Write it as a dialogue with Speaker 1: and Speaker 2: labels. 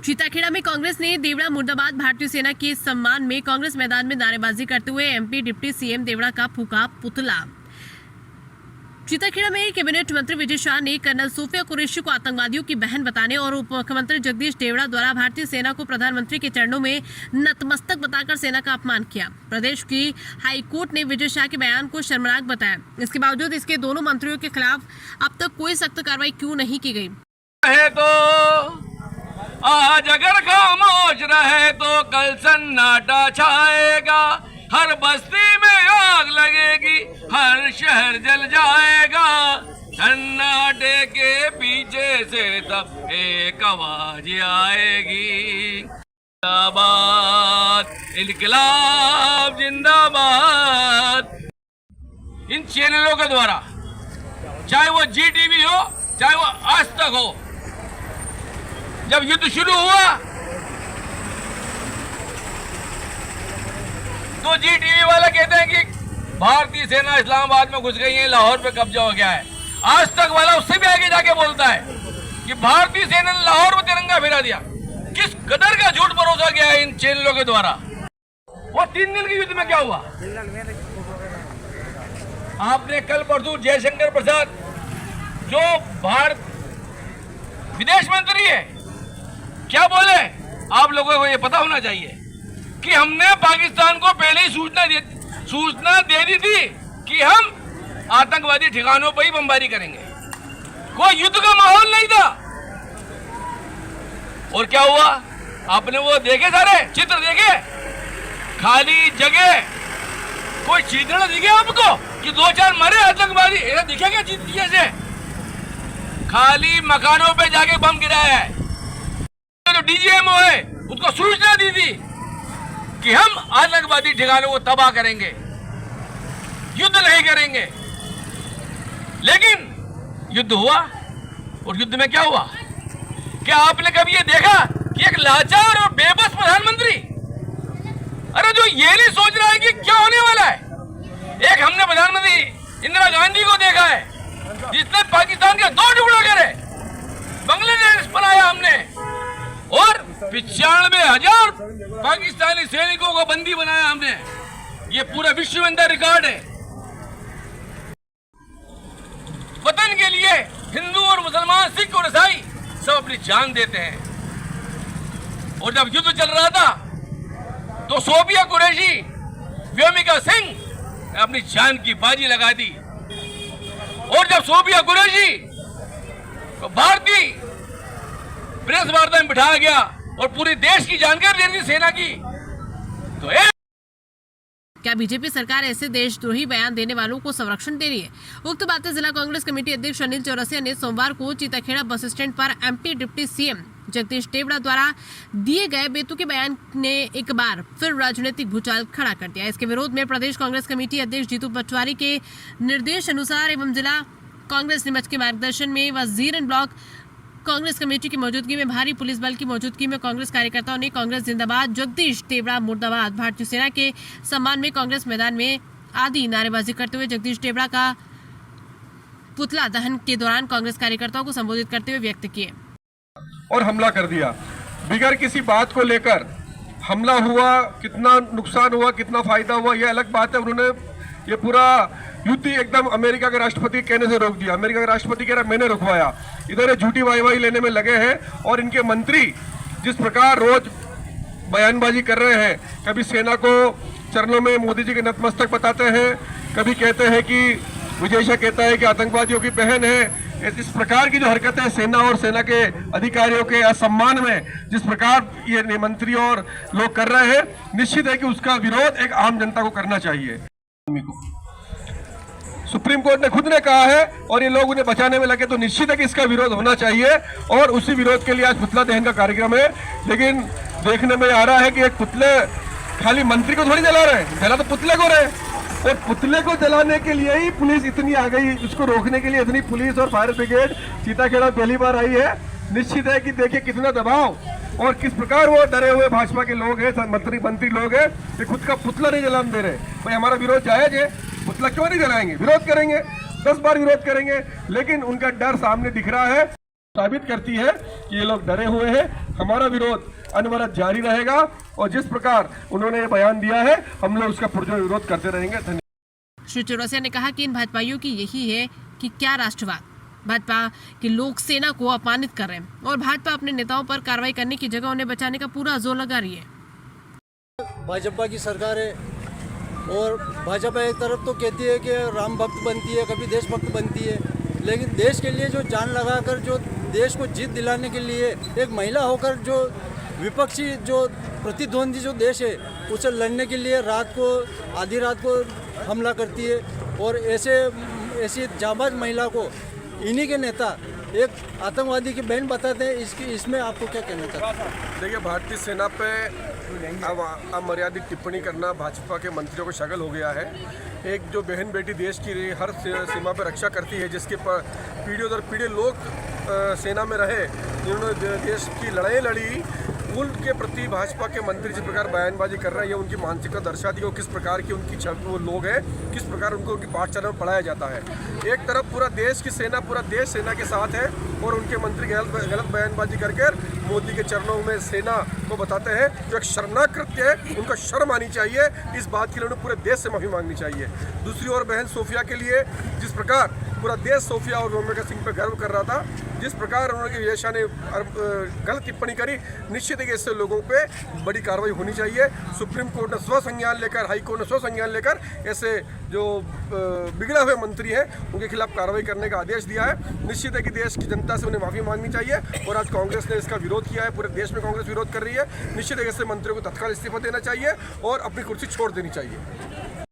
Speaker 1: चीताखेड़ा में कांग्रेस ने देवड़ा मुर्दाबाद भारतीय सेना के सम्मान में कांग्रेस मैदान में नारेबाजी करते हुए एमपी डिप्टी सीएम देवड़ा का फूका पुतला। चीताखेड़ा में कैबिनेट मंत्री विजय शाह ने कर्नल सोफिया कुरैशी को आतंकवादियों की बहन बताने और उप मुख्यमंत्री जगदीश देवड़ा द्वारा भारतीय सेना को प्रधानमंत्री के चरणों में नतमस्तक बताकर सेना का अपमान किया। प्रदेश की हाईकोर्ट ने विजय शाह के बयान को शर्मनाक बताया। इसके बावजूद इसके दोनों मंत्रियों के खिलाफ अब तक कोई सख्त कार्रवाई क्यों नहीं की गई?
Speaker 2: आज अगर खामोश रहे तो कल सन्नाटा छाएगा, हर बस्ती में आग लगेगी, हर शहर जल जाएगा। सन्नाटे के पीछे से तब एक आवाज आएगी, जिंदाबाद इनकलाब जिंदाबाद। इन चैनलों के द्वारा, चाहे वो जीटीवी हो चाहे वो आज तक हो, जब युद्ध शुरू हुआ तो जीटीवी वाला कहते हैं कि भारतीय सेना इस्लामाबाद में घुस गई है, लाहौर पे कब्जा हो गया है। आज तक वाला उससे भी आगे जाके बोलता है कि भारतीय सेना ने लाहौर में तिरंगा फहरा दिया। किस कदर का झूठ परोसा गया है इन चैनलों के द्वारा। वो 3 दिन के युद्ध में क्या हुआ? आपने कल परसों जयशंकर प्रसाद जो भारत विदेश मंत्री है, क्या बोले? आप लोगों को ये पता होना चाहिए कि हमने पाकिस्तान को पहले ही सूचना दे दी थी कि हम आतंकवादी ठिकानों पर ही बमबारी करेंगे। कोई युद्ध का माहौल नहीं था। और क्या हुआ? आपने वो देखे, सारे चित्र देखे? खाली जगह, कोई चित्र दिखे आपको कि 2-4 मरे आतंकवादी? ऐसा दिखेगा चित्र से? खाली मकानों पे जाके बम गिराया है। जो डीजीएमओ है उसको सूचना दी थी कि हम आतंकवादी ठिकानों को तबाह करेंगे, युद्ध नहीं करेंगे। लेकिन युद्ध हुआ, और युद्ध में क्या हुआ? क्या आपने कभी ये देखा कि एक लाचार और बेबस प्रधानमंत्री, अरे जो ये नहीं सोच रहा है कि क्या होने वाला है। एक हमने प्रधानमंत्री इंदिरा गांधी को देखा है जिसने पाकिस्तान के 2 टुकड़े करे, बांग्लादेश बनाया हमने, और 95,000 पाकिस्तानी सैनिकों को बंदी बनाया हमने। ये पूरा विश्व में अंदर रिकॉर्ड है। वतन के लिए हिंदू और मुसलमान, सिख और ईसाई सब अपनी जान देते हैं। और जब युद्ध चल रहा था तो सोफिया कुरैशी, व्योमिका सिंह अपनी जान की बाजी लगा दी। और जब सोफिया कुरैशी को भारतीय प्रेस वार्ता में बिठाया गया और पूरे देश की जानकारी दे दी सेना की, तो
Speaker 1: क्या बीजेपी सरकार ऐसे देशद्रोही बयान देने वालों को संरक्षण दे रही है? उक्त बातें जिला कांग्रेस कमेटी अध्यक्ष अनिल चौरसिया ने सोमवार को चीताखेड़ा बस स्टैंड पर MP deputy CM Jagdish Devda द्वारा दिए गए बेतुके बयान ने एक बार फिर राजनीतिक भूचाल खड़ा कर दिया। इसके विरोध में प्रदेश कांग्रेस कमेटी अध्यक्ष जीतू पटवारी के निर्देश अनुसार एवं जिला कांग्रेस नीमच के मार्गदर्शन में व जीरन ब्लॉक कांग्रेस कमेटी की मौजूदगी में भारी पुलिस बल की मौजूदगी में कांग्रेस कार्यकर्ताओं ने कांग्रेस जिंदाबाद, जगदीश देवड़ा मुर्दाबाद, भारतीय सेना के सम्मान में कांग्रेस मैदान में आदि नारेबाजी करते हुए जगदीश देवड़ा का पुतला दहन के दौरान कांग्रेस कार्यकर्ताओं को संबोधित करते हुए व्यक्त किए
Speaker 3: और हमला कर दिया। बिगैर किसी बात को लेकर हमला हुआ, कितना नुकसान हुआ, कितना फायदा हुआ, यह अलग बात है। उन्होंने ये पूरा युद्ध एकदम अमेरिका के राष्ट्रपति कहने से रोक दिया। अमेरिका के राष्ट्रपति कह रहा मैंने रुकवाया। इधर ये झूठी वाहवाही लेने में लगे हैं। और इनके मंत्री जिस प्रकार रोज बयानबाजी कर रहे हैं, कभी सेना को चरणों में मोदी जी के नतमस्तक बताते हैं, कभी कहते हैं कि विजय शाह कहता है कि आतंकवादियों की बहन है। इस प्रकार की जो हरकतें सेना और सेना के अधिकारियों के असम्मान में जिस प्रकार ये मंत्री और लोग कर रहे हैं, निश्चित है कि उसका विरोध एक आम जनता को करना चाहिए। सुप्रीम कोर्ट ने खुद ने कहा है और ये लोग उन्हें बचाने में लगे, तो निश्चित है कि इसका विरोध होना चाहिए। और उसी विरोध के लिए आज पुतला दहन का कार्यक्रम है। लेकिन देखने में आ रहा है कि एक पुतले खाली मंत्री को थोड़ी जला रहे हैं, जला तो पुतले को रहे। और पुतले को जलाने के लिए ही पुलिस इतनी आ गई, उसको रोकने के लिए इतनी पुलिस और फायर ब्रिगेड चीताखेड़ा पहली बार आई है। निश्चित है कि देखिए कितना दबाव और किस प्रकार वो डरे हुए भाजपा के लोग हैं, मंत्री लोग हैं, कि खुद का पुतला नहीं जलाने दे रहे। भाई हमारा विरोध जायज है, पुतला क्यों नहीं जलाएंगे? विरोध करेंगे, 10 बार विरोध करेंगे, लेकिन उनका डर सामने दिख रहा है। साबित करती है कि ये लोग डरे हुए हैं। हमारा विरोध अनवरत जारी रहेगा और जिस प्रकार उन्होंने ये बयान दिया है हम लोग उसका पुरजोर विरोध करते रहेंगे। धन्यवाद।
Speaker 1: श्री चौरसिया ने कहा कि इन भाजपाइयों की यही है कि क्या राष्ट्रवाद। भाजपा के लोग सेना को अपमानित कर रहे हैं और भाजपा अपने नेताओं पर कार्रवाई करने की जगह उन्हें बचाने का पूरा जोर लगा रही है।
Speaker 4: भाजपा की सरकार है और भाजपा एक तरफ तो कहती है कि राम भक्त बनती है, कभी देशभक्त बनती है, लेकिन देश के लिए जो जान लगाकर जो देश को जीत दिलाने के लिए एक महिला होकर जो विपक्षी जो प्रतिद्वंदी जो देश है उसे लड़ने के लिए रात को आधी रात को हमला करती है और ऐसी जाबाज महिला को इन्हीं के नेता एक आतंकवादी की बहन बताते हैं। इसमें आपको क्या कहना चाहते हैं?
Speaker 3: देखिए, भारतीय सेना पे अमर्यादित टिप्पणी करना भाजपा के मंत्रियों को शगल हो गया है। एक जो बहन बेटी देश की हर सीमा पर रक्षा करती है, जिसके पर पीढ़ियों दर पीढ़ी लोग सेना में रहे, जिन्होंने देश की लड़ाई लड़ी, उनके प्रति भाजपा के मंत्री जिस प्रकार बयानबाजी कर रहे हैं, ये उनकी मानसिकता दर्शाती है वो किस प्रकार की उनकी वो लोग हैं, किस प्रकार उनको उनकी पाठशाला में पढ़ाया जाता है। एक तरफ पूरा देश की सेना, पूरा देश सेना के साथ है और उनके मंत्री गलत बयानबाजी करके मोदी के चरणों में सेना को बताते हैं, जो एक शर्मनाक कृत्य है। उनको शर्म आनी चाहिए, इस बात के लिए उन्हें पूरे देश से माफ़ी मांगनी चाहिए। दूसरी ओर बहन सोफिया के लिए, जिस प्रकार पूरा देश सोफिया और रोमिका सिंह पर गर्व कर रहा था, जिस प्रकार उन्होंने विदेशा ने गलत टिप्पणी करी, निश्चित है कि इससे लोगों पे बड़ी कार्रवाई होनी चाहिए। सुप्रीम कोर्ट ने स्वसंज्ञान लेकर, हाई कोर्ट ने स्वसंज्ञान लेकर ऐसे जो बिगड़े हुए मंत्री हैं उनके खिलाफ कार्रवाई करने का आदेश दिया है। निश्चित है कि देश की जनता से उन्हें माफ़ी मांगनी चाहिए और आज कांग्रेस ने इसका विरोध किया है। पूरे देश में कांग्रेस विरोध कर रही है। निश्चित है कि ऐसे मंत्रियों को तत्काल इस्तीफा देना चाहिए और अपनी कुर्सी छोड़ देनी चाहिए।